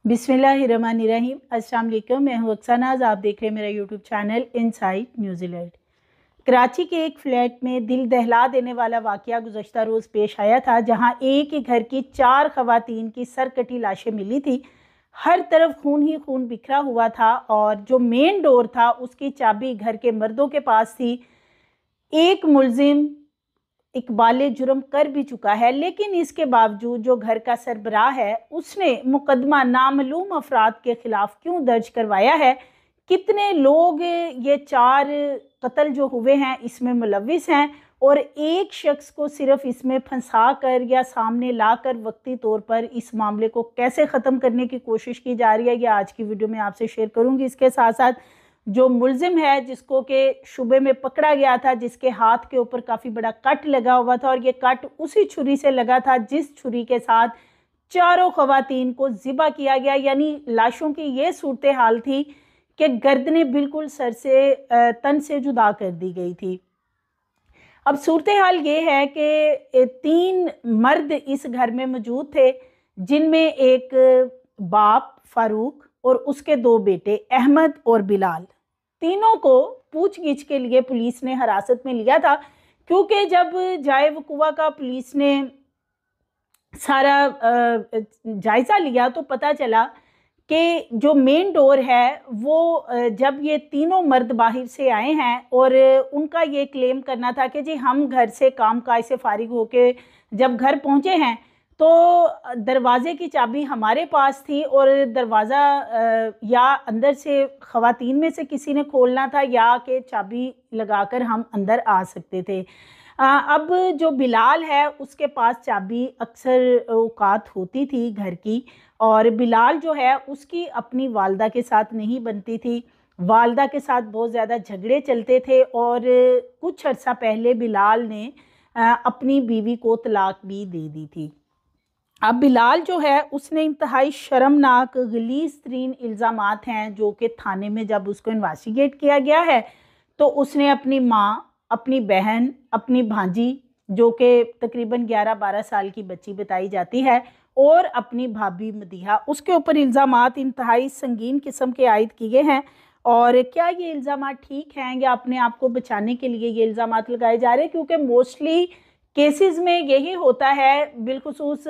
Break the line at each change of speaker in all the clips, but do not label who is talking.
बिस्मिल्लाहिर्रहमानिर्रहीम। अस्सलाम वालेकुम। मैं हूँ अक्सानाज। आप देख रहे हैं मेरा YouTube channel inside New Zealand. Karachi के एक फ्लैट में दिल दहला देने वाला वाक़या गुज़श्ता रोज़ पेश आया था, जहां एक ही घर की 4 ख़वातीन की सरकटी लाशें मिली थी। हर तरफ खून ही खून बिखरा हुआ था और जो मेन डोर था उसकी चाबी घर के मर्दों के पास थी। एक मुलजिम इकबाल जुर्म कर भी चुका है, लेकिन इसके बावजूद जो घर का सरबराह है उसने मुकदमा नामालूम अफराद के खिलाफ क्यों दर्ज करवाया है। कितने लोग ये 4 कत्ल जो हुए हैं इसमें मुलविस हैं और एक शख्स को सिर्फ इसमें फंसा कर या सामने लाकर वक्ती तौर पर इस मामले को कैसे ख़त्म करने की कोशिश की जा रही है, यह आज की वीडियो में आपसे शेयर करूंगी। इसके साथ साथ जो मुलजिम है जिसको के शुबे में पकड़ा गया था, जिसके हाथ के ऊपर काफ़ी बड़ा कट लगा हुआ था और ये कट उसी छुरी से लगा था जिस छुरी के साथ चारों ख़वातीन को ज़िबा किया गया। यानी लाशों की ये सूरत हाल थी कि गर्दनें बिल्कुल सर से तन से जुदा कर दी गई थी। अब सूरत हाल ये है कि 3 मर्द इस घर में मौजूद थे, जिनमें एक बाप फारूक और उसके 2 बेटे अहमद और बिलाल। तीनों को पूछगिछ के लिए पुलिस ने हिरासत में लिया था, क्योंकि जब जाए वकुआ का पुलिस ने सारा जायज़ा लिया तो पता चला कि जो मेन डोर है वो जब ये तीनों मर्द बाहर से आए हैं और उनका ये क्लेम करना था कि जी हम घर से काम काज से फारिग होके जब घर पहुंचे हैं तो दरवाज़े की चाबी हमारे पास थी और दरवाज़ा या अंदर से ख़वातीन में से किसी ने खोलना था या कि चाबी लगाकर हम अंदर आ सकते थे। अब जो बिलाल है उसके पास चाबी अक्सर औकात होती थी घर की, और बिलाल जो है उसकी अपनी वालदा के साथ नहीं बनती थी। वालदा के साथ बहुत ज़्यादा झगड़े चलते थे और कुछ अर्सा पहले बिलाल ने अपनी बीवी को तलाक भी दे दी थी। अब बिलाल जो है उसने इंतहाई शर्मनाक गलीज़ तरीन इल्ज़ामात हैं जो कि थाने में जब उसको इन्वेस्टिगेट किया गया है तो उसने अपनी माँ, अपनी बहन, अपनी भांजी जो कि तकरीबन 11-12 साल की बच्ची बताई जाती है, और अपनी भाभी मदीहा, उसके ऊपर इल्ज़ामात इंतहाई संगीन किस्म के आयद किए हैं। और क्या ये इल्ज़ामात ठीक हैं या अपने आप को बचाने के लिए ये इल्ज़ामात लगाए जा रहे हैं, क्योंकि मोस्टली केसेस में यही होता है। बिलखुसूस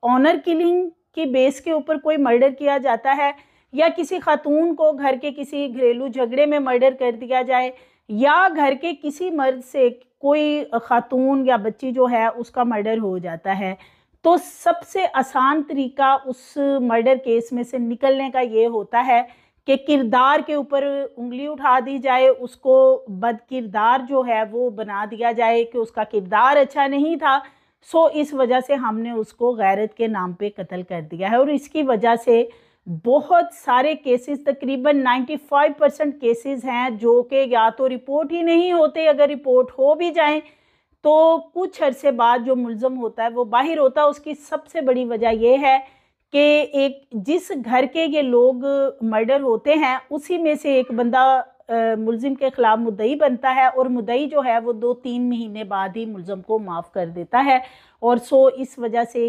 ऑनर किलिंग की बेस के ऊपर कोई मर्डर किया जाता है या किसी खातून को घर के किसी घरेलू झगड़े में मर्डर कर दिया जाए या घर के किसी मर्द से कोई खातून या बच्ची जो है उसका मर्डर हो जाता है, तो सबसे आसान तरीका उस मर्डर केस में से निकलने का ये होता है कि किरदार के ऊपर उंगली उठा दी जाए, उसको बदकिरदार जो है वो बना दिया जाए कि उसका किरदार अच्छा नहीं था, सो इस वजह से हमने उसको गैरत के नाम पे कत्ल कर दिया है। और इसकी वजह से बहुत सारे केसेस, तकरीबन 95% केसेस हैं जो कि या तो रिपोर्ट ही नहीं होते, अगर रिपोर्ट हो भी जाएं तो कुछ अरसे बाद जो मुल्ज़म होता है वो बाहर होता है। उसकी सबसे बड़ी वजह यह है कि एक जिस घर के ये लोग मर्डर होते हैं उसी में से एक बंदा मुल्ज़िम के ख़िलाफ़ मुद्दई बनता है और मुद्दई जो है वो 2-3 महीने बाद ही मुल्ज़म को माफ़ कर देता है। और सो इस वजह से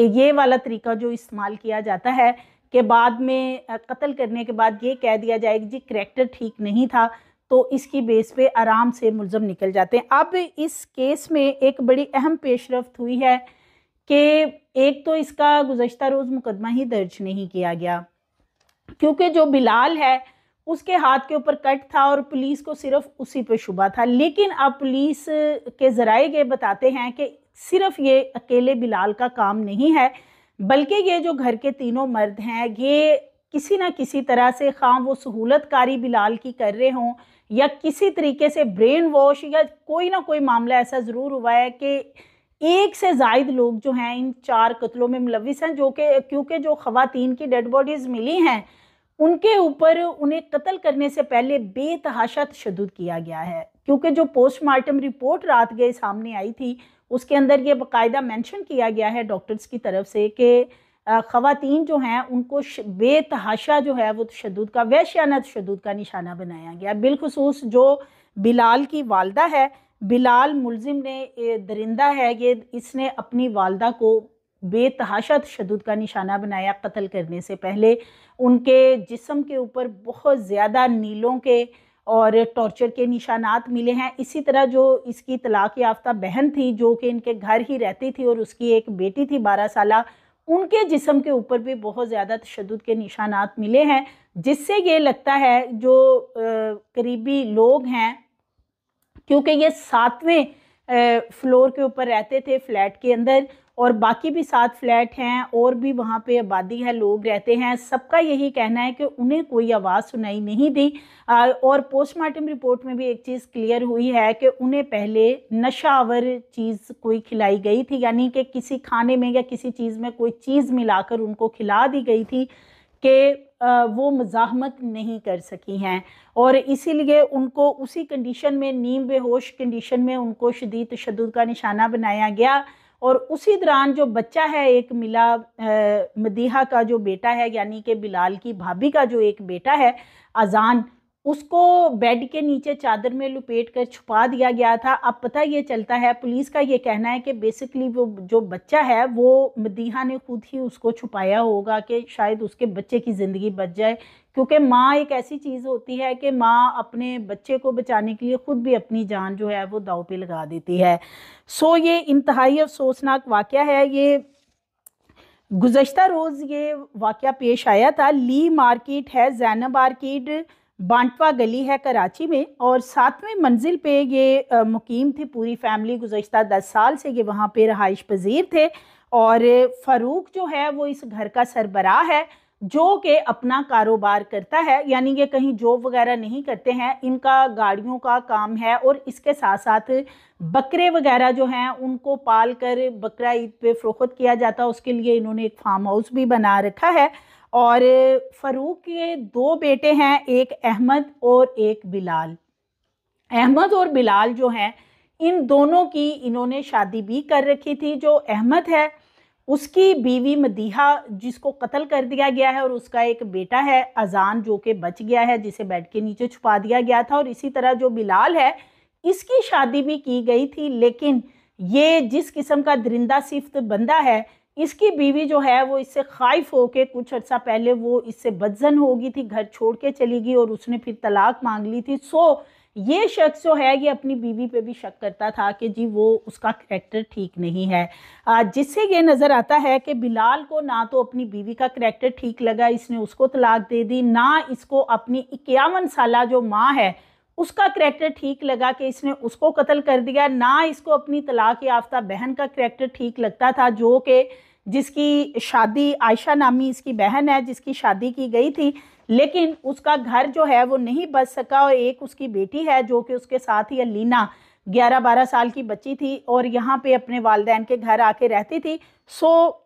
ये वाला तरीका जो इस्तेमाल किया जाता है कि बाद में कत्ल करने के बाद ये कह दिया जाए कि जी करैक्टर ठीक नहीं था, तो इसकी बेस पे आराम से मुल्ज़म निकल जाते हैं। अब इस केस में एक बड़ी अहम पेशरफ्त हुई है कि एक तो इसका गुज़श्ता रोज़ मुकदमा ही दर्ज नहीं किया गया, क्योंकि जो बिलाल है उसके हाथ के ऊपर कट था और पुलिस को सिर्फ उसी पे शुबा था। लेकिन अब पुलिस के ज़राए ये बताते हैं कि सिर्फ ये अकेले बिलाल का काम नहीं है, बल्कि ये जो घर के तीनों मर्द हैं ये किसी ना किसी तरह से, खां वो सहूलतकारी बिलाल की कर रहे हों या किसी तरीके से ब्रेन वॉश, या कोई ना कोई मामला ऐसा ज़रूर हुआ है कि एक से ज़ायद लोग जो हैं इन 4 कत्लों में मुलविस हैं, जो कि क्योंकि जो ख़वातीन की डेड बॉडीज़ मिली हैं उनके ऊपर उन्हें कत्ल करने से पहले बेतहाशा तशद्दुद किया गया है। क्योंकि जो पोस्टमार्टम रिपोर्ट रात गए सामने आई थी उसके अंदर ये बाकायदा मेंशन किया गया है डॉक्टर्स की तरफ से कि ख़वातीन जो हैं उनको बेतहाशा जो है वो तशद्दुद का, वहशियाना तशद्दुद का निशाना बनाया गया। बिलखुसूस जो बिलाल की वालदा है, बिलाल मुलजिम ने दरिंदा है, ये इसने अपनी वालदा को बेतहाशा तशद्दुद का निशाना बनाया कत्ल करने से पहले। उनके जिस्म के ऊपर बहुत ज़्यादा नीलों के और टॉर्चर के निशानात मिले हैं। इसी तरह जो इसकी तलाक याफ्ता बहन थी जो कि इनके घर ही रहती थी और उसकी एक बेटी थी 12 साला, उनके जिस्म के ऊपर भी बहुत ज़्यादा तशद्दुद के निशानात मिले हैं, जिससे ये लगता है जो करीबी लोग हैं, क्योंकि ये 7वें फ्लोर के ऊपर रहते थे फ्लैट के अंदर, और बाकी भी 7 फ्लैट हैं और भी वहाँ पे आबादी है, लोग रहते हैं, सबका यही कहना है कि उन्हें कोई आवाज़ सुनाई नहीं दी। और पोस्टमार्टम रिपोर्ट में भी एक चीज़ क्लियर हुई है कि उन्हें पहले नशावर चीज़ कोई खिलाई गई थी, यानी कि किसी खाने में या किसी चीज़ में कोई चीज़ मिलाकर उनको खिला दी गई थी कि वो मुज़ाहमत नहीं कर सकी हैं, और इसीलिए उनको उसी कंडीशन में, नीम बेहोश कंडीशन में, उनको शदीद तशद्दुद का निशाना बनाया गया। और उसी दौरान जो बच्चा है, एक मिला मदीहा का जो बेटा है, यानी कि बिलाल की भाभी का जो एक बेटा है अजान, उसको बेड के नीचे चादर में लुपेट कर छुपा दिया गया था। अब पता ये चलता है, पुलिस का ये कहना है कि बेसिकली वो जो बच्चा है वो मदीहा ने खुद ही उसको छुपाया होगा कि शायद उसके बच्चे की ज़िंदगी बच जाए, क्योंकि माँ एक ऐसी चीज़ होती है कि माँ अपने बच्चे को बचाने के लिए खुद भी अपनी जान जो है वो दांव पे लगा देती है। सो ये इंतहाई अफसोसनाक वाक़या है। ये गुज़श्ता रोज़ ये वाक़या पेश आया था। ली मार्केट है, ज़ैनब आर्केड, बांटवा गली है कराची में, और 7वें मंजिल पे ये मुकीम थी पूरी फैमिली। गुज़श्ता 10 साल से ये वहाँ पे रहाइश पजीर थे, और फ़ारूक जो है वो इस घर का सरबराह है, जो कि अपना कारोबार करता है, यानी कि कहीं जॉब वगैरह नहीं करते हैं, इनका गाड़ियों का काम है, और इसके साथ साथ बकरे वगैरह जो हैं उनको पाल कर बकरा ईद पे फ़रोख्त किया जाता है, उसके लिए इन्होंने एक फार्म हाउस भी बना रखा है। और फ़ारूक के 2 बेटे हैं, एक अहमद और एक बिलाल। अहमद और बिलाल जो हैं, इन दोनों की इन्होंने शादी भी कर रखी थी। जो अहमद है उसकी बीवी मदीहा, जिसको कत्ल कर दिया गया है, और उसका एक बेटा है अजान, जो कि बच गया है, जिसे बेड के नीचे छुपा दिया गया था। और इसी तरह जो बिलाल है, इसकी शादी भी की गई थी, लेकिन ये जिस किस्म का दरिंदा सिफ्त बंदा है, इसकी बीवी जो है वो इससे खाइफ होके कुछ अर्सा पहले वो इससे बदजन हो गई थी, घर छोड़ के चली गई, और उसने फिर तलाक मांग ली थी। सो ये शख्स जो है ये अपनी बीवी पे भी शक करता था कि जी वो उसका करैक्टर ठीक नहीं है, जिससे ये नज़र आता है कि बिलाल को ना तो अपनी बीवी का करैक्टर ठीक लगा, इसने उसको तलाक दे दी, ना इसको अपनी 51 साला जो माँ है उसका करैक्टर ठीक लगा कि इसने उसको कत्ल कर दिया, ना इसको अपनी तलाक याफ्ता बहन का करैक्टर ठीक लगता था, जो कि जिसकी शादी, आयशा नामी इसकी बहन है जिसकी शादी की गई थी, लेकिन उसका घर जो है वो नहीं बच सका। और एक उसकी बेटी है जो कि उसके साथ ही अलीना 11-12 साल की बच्ची थी, और यहाँ पे अपने वालिदैन के घर आके रहती थी। सो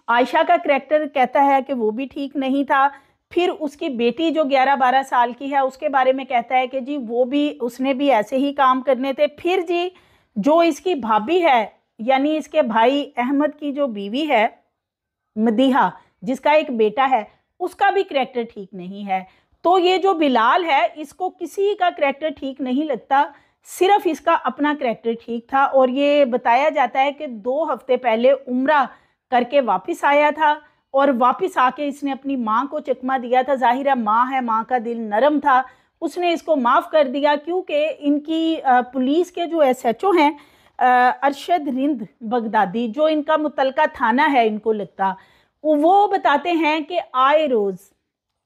आयशा का करैक्टर कहता है कि वो भी ठीक नहीं था। फिर उसकी बेटी जो 11-12 साल की है उसके बारे में कहता है कि जी वो भी, उसने भी ऐसे ही काम करने थे। फिर जी जो इसकी भाभी है, यानी इसके भाई अहमद की जो बीवी है मदीहा, जिसका एक बेटा है, उसका भी करैक्टर ठीक नहीं है। तो ये जो बिलाल है, इसको किसी का करैक्टर ठीक नहीं लगता, सिर्फ इसका अपना करैक्टर ठीक था। और ये बताया जाता है कि 2 हफ्ते पहले उम्रा करके वापस आया था, और वापस आके इसने अपनी माँ को चकमा दिया था। ज़ाहिर है माँ है, माँ का दिल नरम था, उसने इसको माफ़ कर दिया, क्योंकि इनकी पुलिस के जो SHO हैं अरशद रिंद बगदादी, जो इनका मुतलका थाना है, इनको लगता, वो बताते हैं कि आए रोज़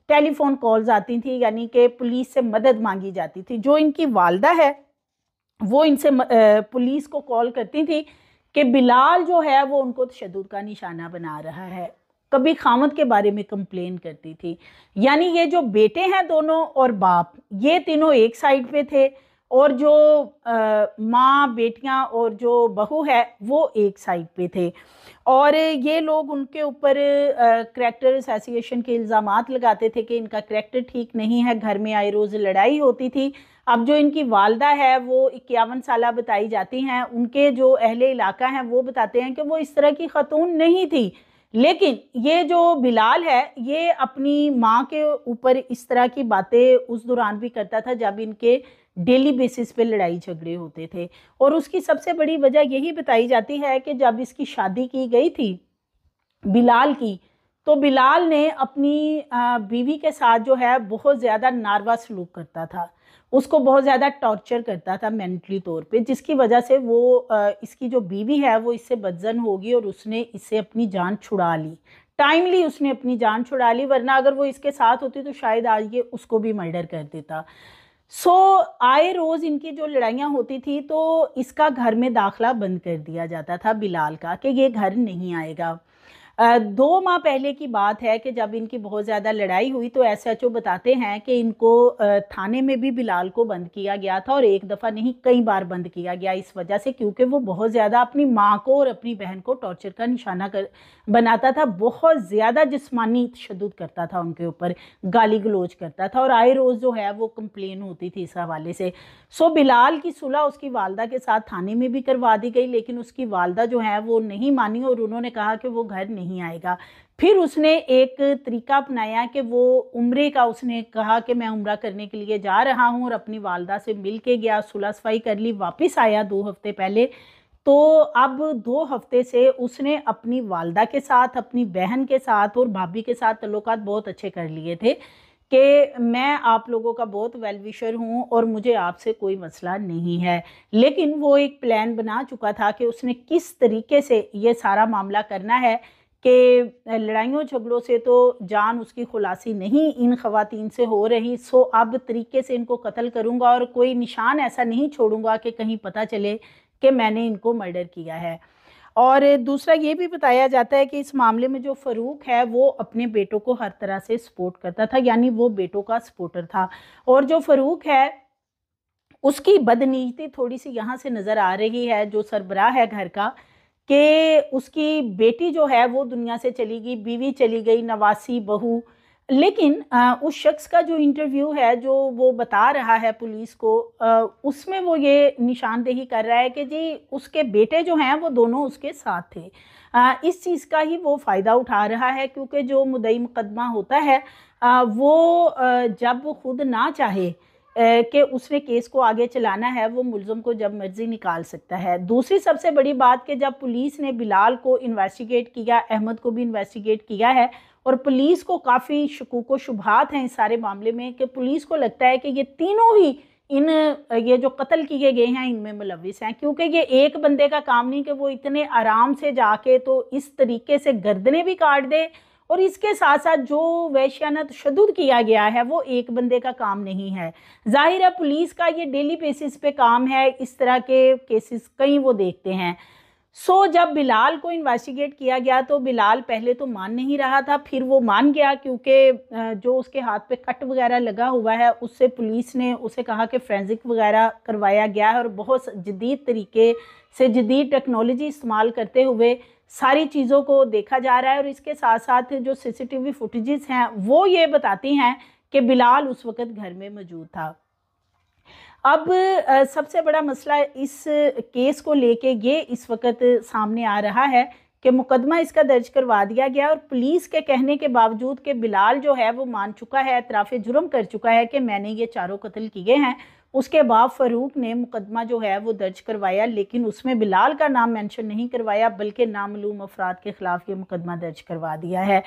टेलीफोन कॉल्स आती थी, यानी कि पुलिस से मदद मांगी जाती थी। जो इनकी वालदा है वो इनसे पुलिस को कॉल करती थी कि बिलाल जो है वो उनको तशद्दुद का निशाना बना रहा है, कभी खामद के बारे में कंप्लेन करती थी। यानी ये जो बेटे हैं दोनों और बाप, ये तीनों एक साइड पे थे, और जो माँ, बेटियां और जो बहू है वो एक साइड पे थे। और ये लोग उनके ऊपर करैक्टर एसोसिएशन के इल्ज़ामात लगाते थे कि इनका करैक्टर ठीक नहीं है, घर में आए रोज़ लड़ाई होती थी। अब जो इनकी वालदा है वो 51 साला बताई जाती हैं, उनके जो अहले इलाका हैं वो बताते हैं कि वो इस तरह की खातून नहीं थी। लेकिन ये जो बिलाल है ये अपनी माँ के ऊपर इस तरह की बातें उस दौरान भी करता था जब इनके डेली बेसिस पे लड़ाई झगड़े होते थे। और उसकी सबसे बड़ी वजह यही बताई जाती है कि जब इसकी शादी की गई थी बिलाल की, तो बिलाल ने अपनी बीवी के साथ जो है बहुत ज़्यादा नारवा सलूक करता था, उसको बहुत ज़्यादा टॉर्चर करता था मेंटली तौर पे, जिसकी वजह से वो इसकी जो बीवी है वो इससे बदजन होगी और उसने इससे अपनी जान छुड़ा ली। टाइमली उसने अपनी जान छुड़ा ली, वरना अगर वो इसके साथ होती तो शायद आज ये उसको भी मर्डर कर देता। सो आए रोज़ इनकी जो लड़ाइयाँ होती थी तो इसका घर में दाखला बंद कर दिया जाता था बिलाल का, कि ये घर नहीं आएगा। 2 माह पहले की बात है कि जब इनकी बहुत ज़्यादा लड़ाई हुई तो एसएचओ बताते हैं कि इनको थाने में भी बिलाल को बंद किया गया था, और एक दफ़ा नहीं कई बार बंद किया गया इस वजह से, क्योंकि वो बहुत ज़्यादा अपनी माँ को और अपनी बहन को टॉर्चर का निशाना बनाता था, बहुत ज़्यादा जिस्मानी तशद्दुद करता था उनके ऊपर, गाली गलौज करता था, और आए रोज़ जो है वो कंप्लेन होती थी इस हवाले से। सो बिलाल की सुलह उसकी वालदा के साथ थाने में भी करवा दी गई, लेकिन उसकी वालदा जो है वो नहीं मानी और उन्होंने कहा कि वो घर नहीं आएगा। फिर उसने एक तरीका अपनाया कि वो उम्रे का, उसने कहा कि मैं उम्रा करने के लिए जा रहा हूँ, और अपनी वालदा से मिल के गया, सुलह सफाई कर ली, वापस आया 2 हफ्ते पहले। तो अब 2 हफ्ते से उसने अपनी वालदा के साथ, अपनी बहन के साथ और भाभी के साथ तल्लुकात बहुत अच्छे कर लिए थे कि मैं आप लोगों का बहुत वेल विशर हूँ और मुझे आपसे कोई मसला नहीं है। लेकिन वो एक प्लान बना चुका था कि उसने किस तरीके से ये सारा मामला करना है, कि लड़ाइयों झगड़ों से तो जान उसकी खुलासी नहीं इन ख़वातीन से हो रही, सो अब तरीके से इनको कत्ल करूँगा और कोई निशान ऐसा नहीं छोड़ूंगा कि कहीं पता चले कि मैंने इनको मर्डर किया है। और दूसरा ये भी बताया जाता है कि इस मामले में जो फ़रूक है वो अपने बेटों को हर तरह से सपोर्ट करता था, यानी वो बेटों का सपोर्टर था। और जो फ़रूक है उसकी बदनीयती थोड़ी सी यहाँ से नज़र आ रही है, जो सरबराह है घर का, कि उसकी बेटी जो है वो दुनिया से चली गई, बीवी चली गई, नवासी बहू। लेकिन उस शख्स का जो इंटरव्यू है जो वो बता रहा है पुलिस को, उसमें वो ये निशानदेही कर रहा है कि जी उसके बेटे जो हैं वो दोनों उसके साथ थे। इस चीज़ का ही वो फ़ायदा उठा रहा है, क्योंकि जो मुद्दई मुकदमा होता है वो जब खुद ना चाहे कि उसने केस को आगे चलाना है, वो मुल्ज़म को जब मर्जी निकाल सकता है। दूसरी सबसे बड़ी बात कि जब पुलिस ने बिलाल को इन्वेस्टिगेट किया, अहमद को भी इन्वेस्टिगेट किया है, और पुलिस को काफ़ी शकूक व शुबहात हैं इस सारे मामले में, कि पुलिस को लगता है कि ये तीनों ही ये जो कत्ल किए गए हैं इनमें मुलविस हैं, क्योंकि ये एक बंदे का काम नहीं कि वो इतने आराम से जाके तो इस तरीके से गर्दनें भी काट दे, और इसके साथ साथ जो वैश्याना तशद्दुद किया गया है वो एक बंदे का काम नहीं है। जाहिर है पुलिस का ये डेली बेसिस पे काम है, इस तरह के केसेस कई वो देखते हैं। सो जब बिलाल को इन्वेस्टिगेट किया गया तो बिलाल पहले तो मान नहीं रहा था, फिर वो मान गया, क्योंकि जो उसके हाथ पे कट वगैरह लगा हुआ है उससे पुलिस ने उसे कहा कि फोरेंसिक वगैरह करवाया गया है, और बहुत जदीद तरीके से जदीद टेक्नोलॉजी इस्तेमाल करते हुए सारी चीज़ों को देखा जा रहा है। और इसके साथ साथ जो सीसीटीवी फुटेजेस हैं वो ये बताती हैं कि बिलाल उस वक़्त घर में मौजूद था। अब सबसे बड़ा मसला इस केस को लेके ये इस वक्त सामने आ रहा है कि मुकदमा इसका दर्ज करवा दिया गया, और पुलिस के कहने के बावजूद कि बिलाल जो है वो मान चुका है, एतराफ़ जुर्म कर चुका है कि मैंने ये चारों कत्ल किए हैं, उसके बाद फ़रूक ने मुकदमा जो है वो दर्ज करवाया, लेकिन उसमें बिलाल का नाम मेंशन नहीं करवाया, बल्कि नामालूम अफराद के ख़िलाफ़ ये मुकदमा दर्ज करवा दिया है।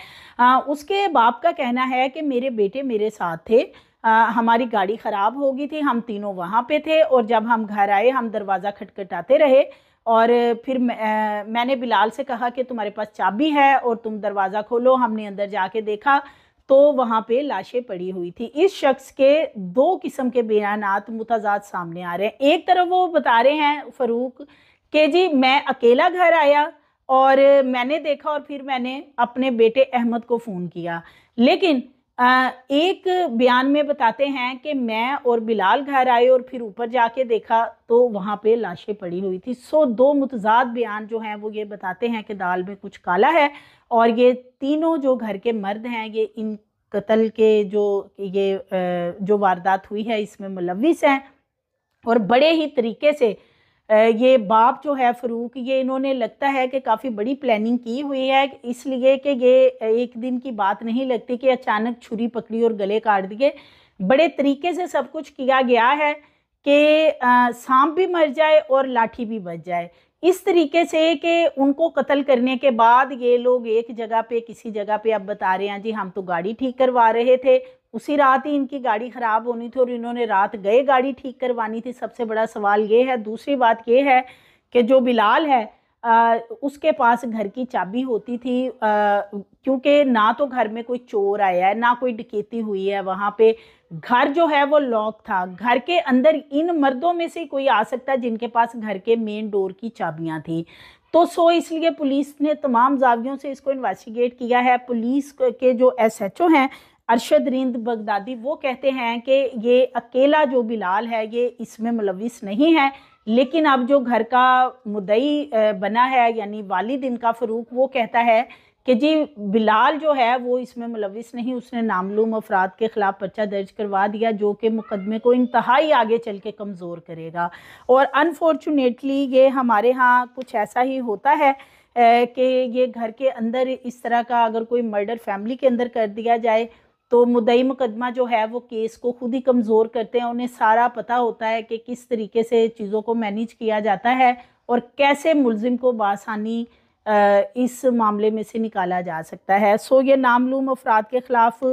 उसके बाप का कहना है कि मेरे बेटे मेरे साथ थे, हमारी गाड़ी ख़राब हो गई थी, हम तीनों वहाँ पे थे, और जब हम घर आए हम दरवाज़ा खटखटाते रहे, और फिर मैंने बिलाल से कहा कि तुम्हारे पास चाबी है और तुम दरवाज़ा खोलो। हमने अंदर जाके देखा तो वहाँ पे लाशें पड़ी हुई थी। इस शख्स के 2 किस्म के बयानात मुतज़ाद सामने आ रहे हैं। एक तरफ वो बता रहे हैं फ़रूक कि जी मैं अकेला घर आया और मैंने देखा, और फिर मैंने अपने बेटे अहमद को फ़ोन किया, लेकिन एक बयान में बताते हैं कि मैं और बिलाल घर आए और फिर ऊपर जाके देखा तो वहाँ पे लाशें पड़ी हुई थी। सो 2 मुतज़ाद बयान जो हैं वो ये बताते हैं कि दाल में कुछ काला है, और ये तीनों जो घर के मर्द हैं ये इन कत्ल के जो वारदात हुई है इसमें मुलविस हैं, और बड़े ही तरीके से ये बाप जो है फ़रूक, ये इन्होंने लगता है कि काफ़ी बड़ी प्लानिंग की हुई है, इसलिए कि ये एक दिन की बात नहीं लगती कि अचानक छुरी पकड़ी और गले काट दिए। बड़े तरीके से सब कुछ किया गया है कि सांप भी मर जाए और लाठी भी बच जाए, इस तरीके से कि उनको कत्ल करने के बाद ये लोग एक जगह पे किसी जगह पे अब बता रहे हैं जी हम तो गाड़ी ठीक करवा रहे थे, उसी रात ही इनकी गाड़ी ख़राब होनी थी और इन्होंने रात गए गाड़ी ठीक करवानी थी। सबसे बड़ा सवाल ये है। दूसरी बात ये है कि जो बिलाल है उसके पास घर की चाबी होती थी, क्योंकि ना तो घर में कोई चोर आया है ना कोई डकैती हुई है, वहाँ पे घर जो है वो लॉक था। घर के अंदर इन मर्दों में से कोई आ सकता है जिनके पास घर के मेन डोर की चाबियां थी। तो इसलिए पुलिस ने तमाम जावियों से इसको इन्वेस्टिगेट किया है। पुलिस के जो SHO हैं अरशद रिंद बगदादी, वो कहते हैं कि ये अकेला जो बिलाल है ये इसमें मुलविस नहीं है, लेकिन अब जो घर का मुद्दई बना है यानी वालिद इनका फ़रूक, वो कहता है कि जी बिलाल जो है वो इसमें मुलविस नहीं, उसने नामालूम अफराद के ख़िलाफ़ पर्चा दर्ज करवा दिया जो कि मुकदमे को इंतहाई आगे चल के कमज़ोर करेगा। और अनफॉर्चुनेटली ये हमारे यहाँ कुछ ऐसा ही होता है कि ये घर के अंदर इस तरह का अगर कोई मर्डर फैमिली के अंदर कर दिया जाए तो मुद्दई मुकदमा जो है वो केस को खुद ही कमज़ोर करते हैं। उन्हें सारा पता होता है कि किस तरीके से चीज़ों को मैनेज किया जाता है और कैसे मुलजिम को बासानी इस मामले में से निकाला जा सकता है। सो ये नामालूम अफराद के ख़िलाफ़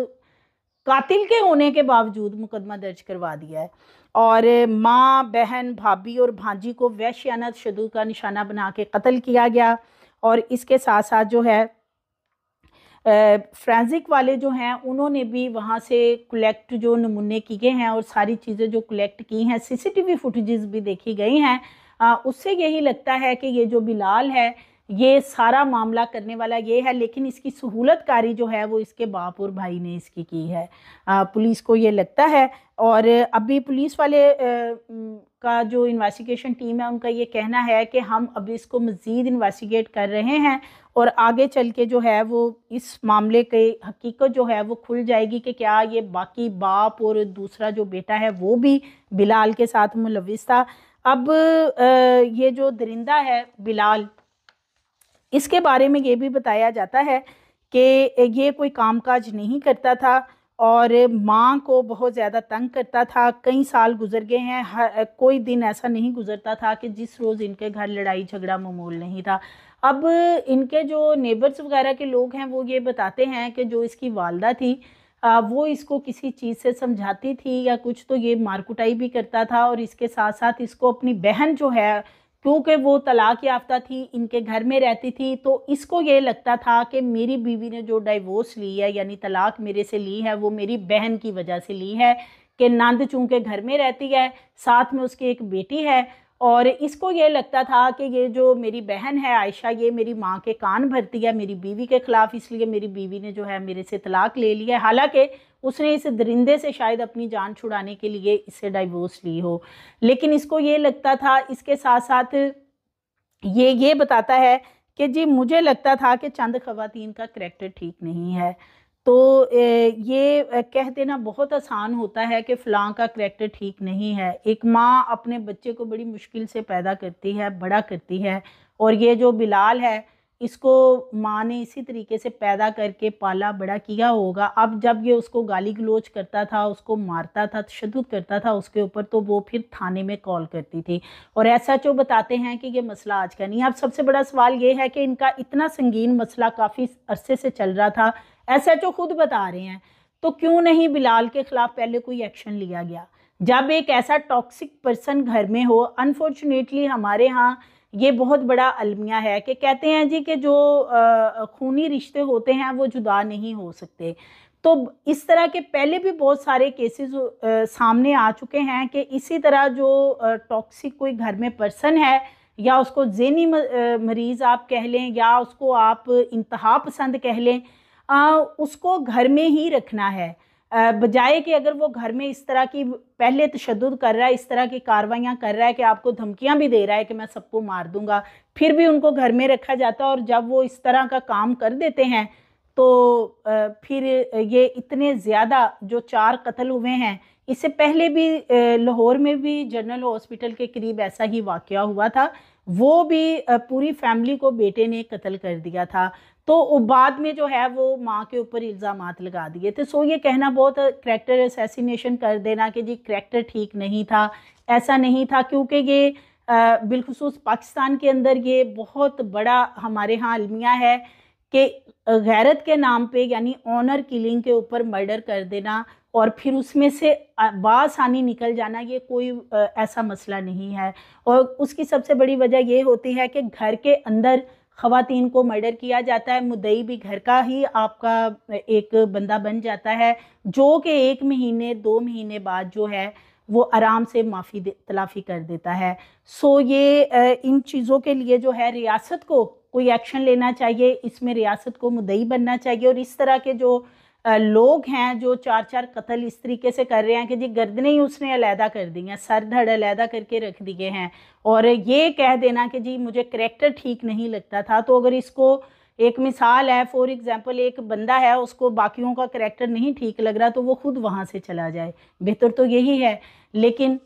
कातिल के होने के बावजूद मुकदमा दर्ज करवा दिया है और माँ, बहन, भाभी और भांजी को वहशियाना तशद्दुद का निशाना बना के कत्ल किया गया। और इसके साथ साथ जो है फ्रेंसिक वाले जो हैं उन्होंने भी वहाँ से कलेक्ट जो नमूने किए हैं और सारी चीज़ें जो कलेक्ट की हैं, CCTV फुटेजेस भी देखी गई हैं, उससे यही लगता है कि ये जो बिलाल है ये सारा मामला करने वाला ये है, लेकिन इसकी सहूलतकारी जो है वो इसके बाप और भाई ने इसकी की है, पुलिस को ये लगता है। और अभी पुलिस वाले का जो इन्वेस्टिगेशन टीम है उनका ये कहना है कि हम अभी इसको मज़ीद इन्वेस्टिगेट कर रहे हैं और आगे चल के जो है वो इस मामले की हकीकत जो है वो खुल जाएगी कि क्या ये बाकी बाप और दूसरा जो बेटा है वो भी बिलाल के साथ मुलविस था। अब ये जो दरिंदा है बिलाल, इसके बारे में ये भी बताया जाता है कि ये कोई कामकाज नहीं करता था और माँ को बहुत ज़्यादा तंग करता था। कई साल गुजर गए हैं, कोई दिन ऐसा नहीं गुजरता था कि जिस रोज़ इनके घर लड़ाई झगड़ा मामूल नहीं था। अब इनके जो नेबर्स वगैरह के लोग हैं वो ये बताते हैं कि जो इसकी वालदा थी वो इसको किसी चीज़ से समझाती थी या कुछ, तो ये मारकुटाई भी करता था और इसके साथ साथ इसको अपनी बहन जो है, क्योंकि वो तलाक याफ्ता थी, इनके घर में रहती थी, तो इसको ये लगता था कि मेरी बीवी ने जो डाइवोर्स ली है यानी तलाक मेरे से ली है वो मेरी बहन की वजह से ली है कि नंद चूँकि घर में रहती है, साथ में उसकी एक बेटी है और इसको ये लगता था कि ये जो मेरी बहन है आयशा, ये मेरी माँ के कान भरती है मेरी बीवी के ख़िलाफ़, इसलिए मेरी बीवी ने जो है मेरे से तलाक ले लिया है। हालांकि उसने इस दरिंदे से शायद अपनी जान छुड़ाने के लिए इससे डाइवोर्स ली हो, लेकिन इसको ये लगता था। इसके साथ साथ ये बताता है कि जी मुझे लगता था कि चंद ख़वातीन का करैक्टर ठीक नहीं है। तो ये कह देना बहुत आसान होता है कि फ़लाँ का करैक्टर ठीक नहीं है। एक माँ अपने बच्चे को बड़ी मुश्किल से पैदा करती है, बड़ा करती है, और ये जो बिलाल है इसको माँ ने इसी तरीके से पैदा करके पाला बड़ा किया होगा। अब जब ये उसको गाली गलोच करता था, उसको मारता था, तशद्दुद करता था उसके ऊपर, तो वो फिर थाने में कॉल करती थी और SHO बताते हैं कि ये मसला आज का नहीं है। अब सबसे बड़ा सवाल ये है कि इनका इतना संगीन मसला काफ़ी अरसे से चल रहा था, SHO खुद बता रहे हैं, तो क्यों नहीं बिलाल के ख़िलाफ़ पहले कोई एक्शन लिया गया जब एक ऐसा टॉक्सिक पर्सन घर में हो। अनफॉर्चुनेटली हमारे यहाँ ये बहुत बड़ा अलमिया है कि कहते हैं जी कि जो खूनी रिश्ते होते हैं वो जुदा नहीं हो सकते। तो इस तरह के पहले भी बहुत सारे केसेस सामने आ चुके हैं कि इसी तरह जो टॉक्सिक कोई घर में पर्सन है या उसको ज़हनी मरीज़ आप कह लें या उसको आप इंतहा पसंद कह लें, उसको घर में ही रखना है, बजाय कि अगर वो घर में इस तरह की पहले तशद्दुद कर रहा है, इस तरह की कार्रवाइयाँ कर रहा है कि आपको धमकियाँ भी दे रहा है कि मैं सबको मार दूंगा, फिर भी उनको घर में रखा जाता है। और जब वो इस तरह का काम कर देते हैं तो फिर ये इतने ज़्यादा जो 4 कत्ल हुए हैं, इससे पहले भी लाहौर में भी जनरल हॉस्पिटल के करीब ऐसा ही वाक़या हुआ था, वो भी पूरी फैमिली को बेटे ने कत्ल कर दिया था। तो बाद में जो है वो माँ के ऊपर इल्ज़ामात लगा दिए थे। सो ये कहना बहुत करैक्टर असैसिनेशन कर देना कि जी करैक्टर ठीक नहीं था, ऐसा नहीं था, क्योंकि ये बिलखुसूस पाकिस्तान के अंदर ये बहुत बड़ा हमारे यहाँ अलमिया है कि गैरत के नाम पे यानी ऑनर किलिंग के ऊपर मर्डर कर देना और फिर उसमें से बासानी निकल जाना, ये कोई ऐसा मसला नहीं है। और उसकी सबसे बड़ी वजह ये होती है कि घर के अंदर ख़वातीन को मर्डर किया जाता है, मुद्दई भी घर का ही आपका एक बंदा बन जाता है, जो कि 1 महीने 2 महीने बाद जो है वो आराम से माफ़ी तलाफ़ी कर देता है। सो ये इन चीज़ों के लिए जो है रियासत को कोई एक्शन लेना चाहिए, इसमें रियासत को मुद्दई बनना चाहिए। और इस तरह के जो लोग हैं जो 4-4 कत्ल इस तरीके से कर रहे हैं कि जी गर्दनें ही उसने अलहदा कर दी हैं, सर धड़ अलहदा करके रख दिए हैं, और ये कह देना कि जी मुझे करैक्टर ठीक नहीं लगता था। तो अगर इसको एक मिसाल है, फॉर एग्जांपल एक बंदा है उसको बाकियों का करैक्टर नहीं ठीक लग रहा तो वो खुद वहाँ से चला जाए, बेहतर तो यही है। लेकिन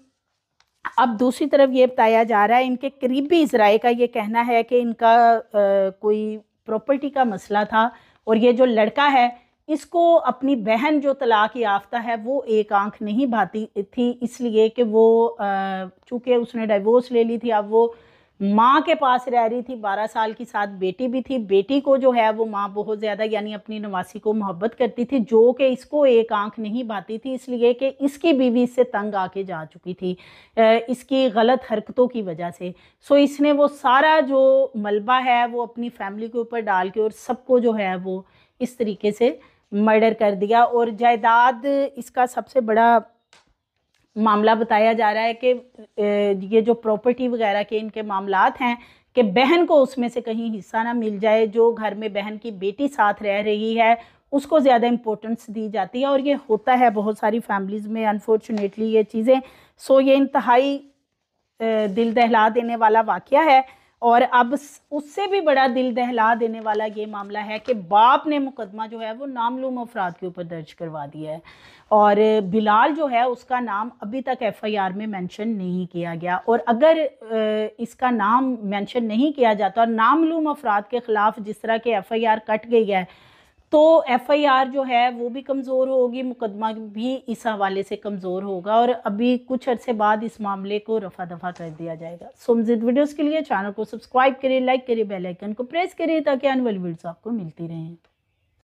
अब दूसरी तरफ ये बताया जा रहा है, इनके करीबी ज़राए का ये कहना है कि इनका कोई प्रॉपर्टी का मसला था, और ये जो लड़का है इसको अपनी बहन जो तलाक याफ्ता है वो एक आंख नहीं भाती थी, इसलिए कि वो चूँकि उसने डाइवोर्स ले ली थी, अब वो माँ के पास रह रही थी, 12 साल की साथ बेटी भी थी। बेटी को जो है वो माँ बहुत ज़्यादा यानी अपनी नवासी को मोहब्बत करती थी, जो कि इसको एक आंख नहीं भाती थी, इसलिए कि इसकी बीवी इससे तंग आके जा चुकी थी इसकी गलत हरकतों की वजह से। सो इसने वो सारा जो मलबा है वो अपनी फैमिली के ऊपर डाल के और सबको जो है वो इस तरीके से मर्डर कर दिया। और जायदाद इसका सबसे बड़ा मामला बताया जा रहा है कि ये जो प्रॉपर्टी वगैरह के इनके मामलात हैं कि बहन को उसमें से कहीं हिस्सा ना मिल जाए, जो घर में बहन की बेटी साथ रह रही है उसको ज़्यादा इम्पोर्टेंस दी जाती है, और ये होता है बहुत सारी फैमिलीज़ में अनफॉर्चुनेटली ये चीज़ें। सो ये इंतहाई दिल दहला देने वाला वाक़या है। और अब उससे भी बड़ा दिल दहला देने वाला ये मामला है कि बाप ने मुकदमा जो है वो नामालूम अफराद के ऊपर दर्ज करवा दिया है, और बिलाल जो है उसका नाम अभी तक एफआईआर में मेंशन नहीं किया गया। और अगर इसका नाम मेंशन नहीं किया जाता और नामालूम अफराद के ख़िलाफ़ जिस तरह के एफआईआर कट गई है तो एफआईआर जो है वो भी कमज़ोर होगी, मुकदमा भी इस हवाले से कमज़ोर होगा, और अभी कुछ अरसे बाद इस मामले को रफा दफा कर दिया जाएगा। सो मज़ीद वीडियोज़ के लिए चैनल को सब्सक्राइब करें, लाइक करें, बेल आइकन को प्रेस करें ताकि आने वाली वीडियोज़ आपको मिलती रहें।